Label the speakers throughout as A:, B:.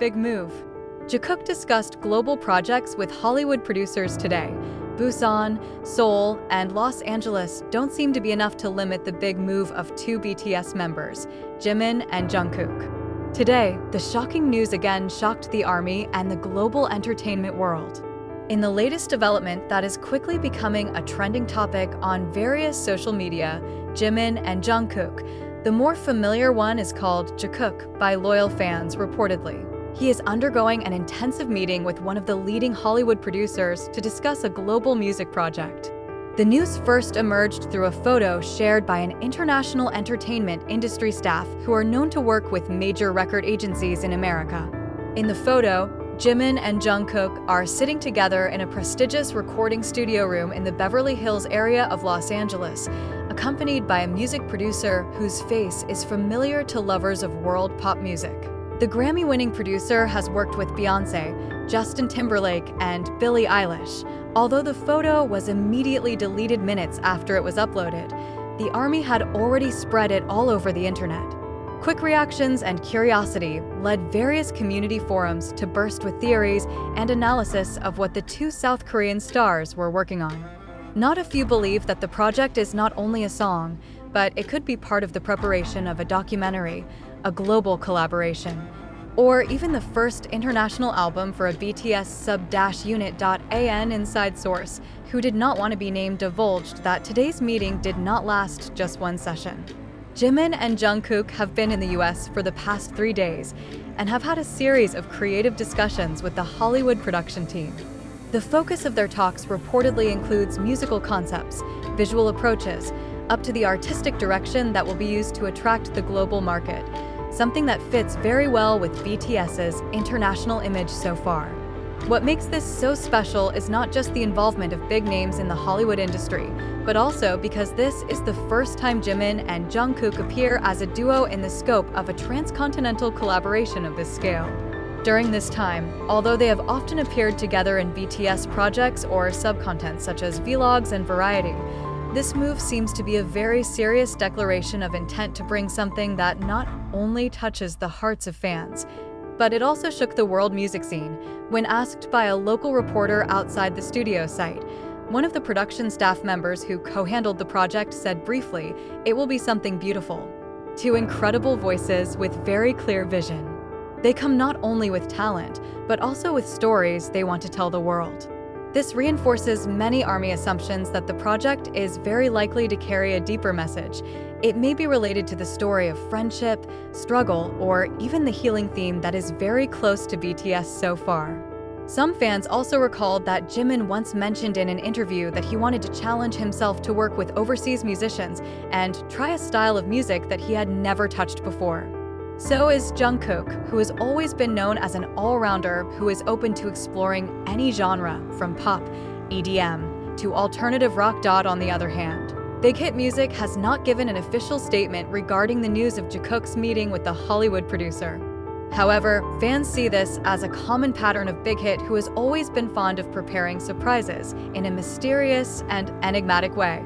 A: big move. Jikook discussed global projects with Hollywood producers today. Busan, Seoul, and Los Angeles don't seem to be enough to limit the big move of two BTS members, Jimin and Jungkook. Today, the shocking news again shocked the ARMY and the global entertainment world. In the latest development that is quickly becoming a trending topic on various social media, Jimin and Jungkook, the more familiar one is called Jikook by loyal fans reportedly. He is undergoing an intensive meeting with one of the leading Hollywood producers to discuss a global music project. The news first emerged through a photo shared by an international entertainment industry staff who are known to work with major record agencies in America. In the photo, Jimin and Jungkook are sitting together in a prestigious recording studio room in the Beverly Hills area of Los Angeles, accompanied by a music producer whose face is familiar to lovers of world pop music. The Grammy-winning producer has worked with Beyoncé, Justin Timberlake, and Billie Eilish. Although the photo was immediately deleted minutes after it was uploaded, the ARMY had already spread it all over the internet. Quick reactions and curiosity led various community forums to burst with theories and analysis of what the two South Korean stars were working on. Not a few believe that the project is not only a song, but it could be part of the preparation of a documentary, a global collaboration, or even the first international album for a BTS sub-unit. An inside source, who did not want to be named, divulged that today's meeting did not last just one session. Jimin and Jungkook have been in the US for the past 3 days and have had a series of creative discussions with the Hollywood production team. The focus of their talks reportedly includes musical concepts, visual approaches, up to the artistic direction that will be used to attract the global market, something that fits very well with BTS's international image so far. What makes this so special is not just the involvement of big names in the Hollywood industry, but also because this is the first time Jimin and Jungkook appear as a duo in the scope of a transcontinental collaboration of this scale. During this time, although they have often appeared together in BTS projects or subcontents such as vlogs and variety, this move seems to be a very serious declaration of intent to bring something that not only touches the hearts of fans, but it also shook the world music scene. When asked by a local reporter outside the studio site, one of the production staff members who co-handled the project said briefly, "It will be something beautiful." Two incredible voices with very clear vision. They come not only with talent, but also with stories they want to tell the world. This reinforces many ARMY assumptions that the project is very likely to carry a deeper message. It may be related to the story of friendship, struggle, or even the healing theme that is very close to BTS so far. Some fans also recalled that Jimin once mentioned in an interview that he wanted to challenge himself to work with overseas musicians and try a style of music that he had never touched before. So is Jungkook, who has always been known as an all-rounder who is open to exploring any genre, from pop, EDM, to alternative rock. On the other hand, Big Hit Music has not given an official statement regarding the news of Jikook's meeting with the Hollywood producer. However, fans see this as a common pattern of Big Hit, who has always been fond of preparing surprises in a mysterious and enigmatic way.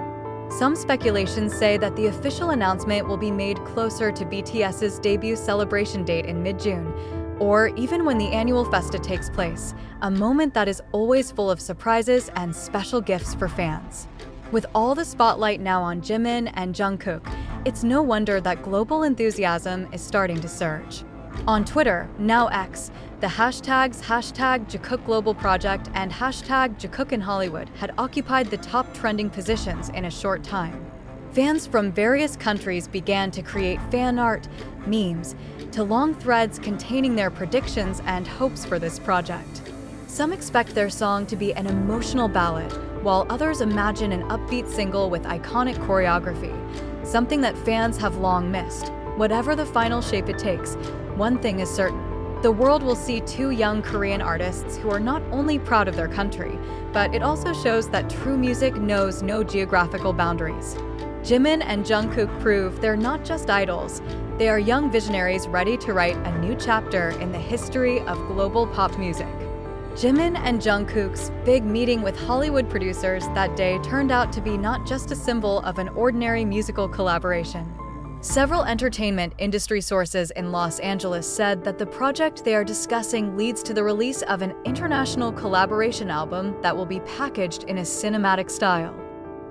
A: Some speculations say that the official announcement will be made closer to BTS's debut celebration date in mid-June, or even when the annual festa takes place, a moment that is always full of surprises and special gifts for fans. With all the spotlight now on Jimin and Jungkook, it's no wonder that global enthusiasm is starting to surge. On Twitter, now X, the hashtags #Jikook Global Project and #Jikook in Hollywood had occupied the top trending positions in a short time. Fans from various countries began to create fan art, memes, to long threads containing their predictions and hopes for this project. Some expect their song to be an emotional ballad, while others imagine an upbeat single with iconic choreography, something that fans have long missed. Whatever the final shape it takes, one thing is certain. The world will see two young Korean artists who are not only proud of their country, but it also shows that true music knows no geographical boundaries. Jimin and Jungkook prove they're not just idols, they are young visionaries ready to write a new chapter in the history of global pop music. Jimin and Jungkook's big meeting with Hollywood producers that day turned out to be not just a symbol of an ordinary musical collaboration. Several entertainment industry sources in Los Angeles said that the project they are discussing leads to the release of an international collaboration album that will be packaged in a cinematic style.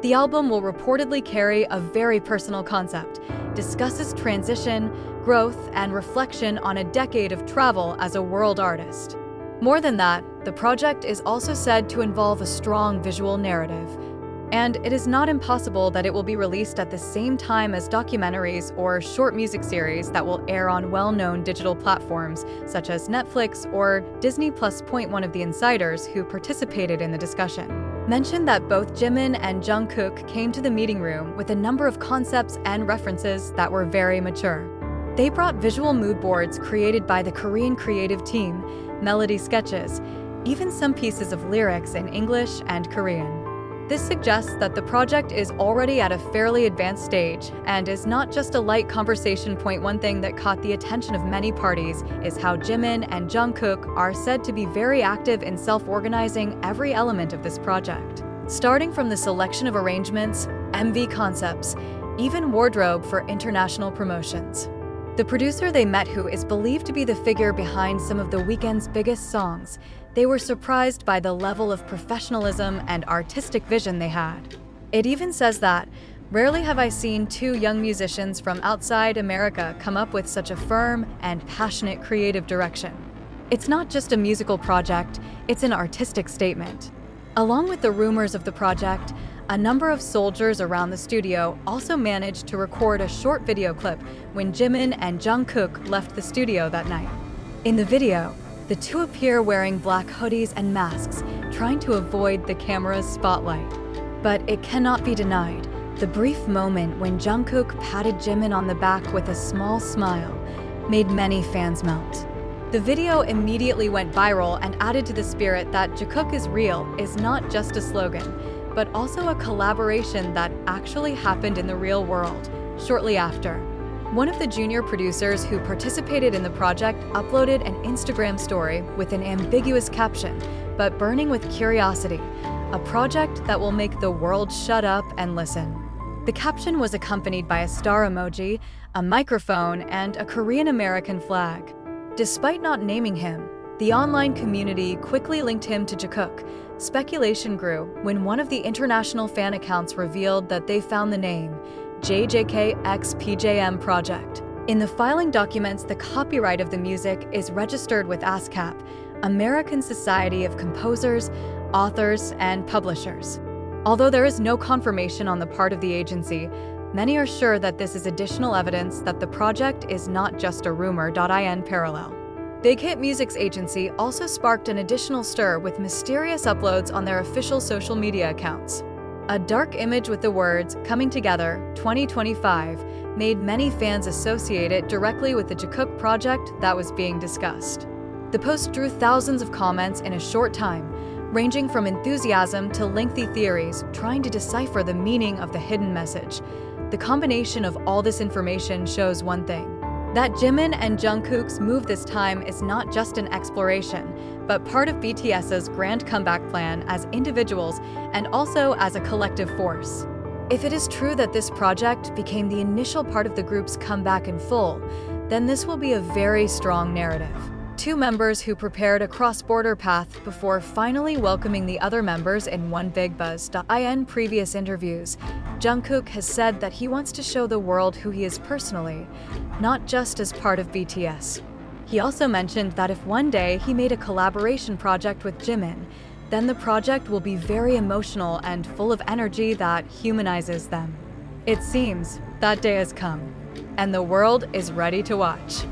A: The album will reportedly carry a very personal concept, discusses transition, growth, and reflection on a decade of travel as a world artist. More than that, the project is also said to involve a strong visual narrative, and it is not impossible that it will be released at the same time as documentaries or short music series that will air on well-known digital platforms such as Netflix or Disney+. One of the insiders who participated in the discussion mentioned that both Jimin and Jungkook came to the meeting room with a number of concepts and references that were very mature. They brought visual mood boards created by the Korean creative team, melody sketches, even some pieces of lyrics in English and Korean. This suggests that the project is already at a fairly advanced stage and is not just a light conversation point. One thing that caught the attention of many parties is how Jimin and Jungkook are said to be very active in self-organizing every element of this project. Starting from the selection of arrangements, MV concepts, even wardrobe for international promotions. The producer they met, who is believed to be the figure behind some of the weekend's biggest songs, they were surprised by the level of professionalism and artistic vision they had. It even says that, "Rarely have I seen two young musicians from outside America come up with such a firm and passionate creative direction." It's not just a musical project, it's an artistic statement. Along with the rumors of the project, a number of soldiers around the studio also managed to record a short video clip when Jimin and Jungkook left the studio that night. In the video, the two appear wearing black hoodies and masks, trying to avoid the camera's spotlight. But it cannot be denied, the brief moment when Jungkook patted Jimin on the back with a small smile made many fans melt. The video immediately went viral and added to the spirit that Jikook is real is not just a slogan, but also a collaboration that actually happened in the real world. Shortly after, one of the junior producers who participated in the project uploaded an Instagram story with an ambiguous caption, but burning with curiosity, "A project that will make the world shut up and listen." The caption was accompanied by a star emoji, a microphone, and a Korean-American flag. Despite not naming him, the online community quickly linked him to Jikook. Speculation grew when one of the international fan accounts revealed that they found the name JJKXPJM Project. In the filing documents, the copyright of the music is registered with ASCAP, American Society of Composers, Authors, and Publishers. Although there is no confirmation on the part of the agency, many are sure that this is additional evidence that the project is not just a rumor. In parallel, Big Hit Music's agency also sparked an additional stir with mysterious uploads on their official social media accounts. A dark image with the words "Coming Together 2025" made many fans associate it directly with the Jikook project that was being discussed. The post drew thousands of comments in a short time, ranging from enthusiasm to lengthy theories trying to decipher the meaning of the hidden message. The combination of all this information shows one thing: that Jimin and Jungkook's move this time is not just an exploration, but part of BTS's grand comeback plan as individuals and also as a collective force. If it is true that this project became the initial part of the group's comeback in full, then this will be a very strong narrative. Two members who prepared a cross-border path before finally welcoming the other members in one big buzz. In previous interviews, Jungkook has said that he wants to show the world who he is personally, not just as part of BTS. He also mentioned that if one day he made a collaboration project with Jimin, then the project will be very emotional and full of energy that humanizes them. It seems that day has come, and the world is ready to watch.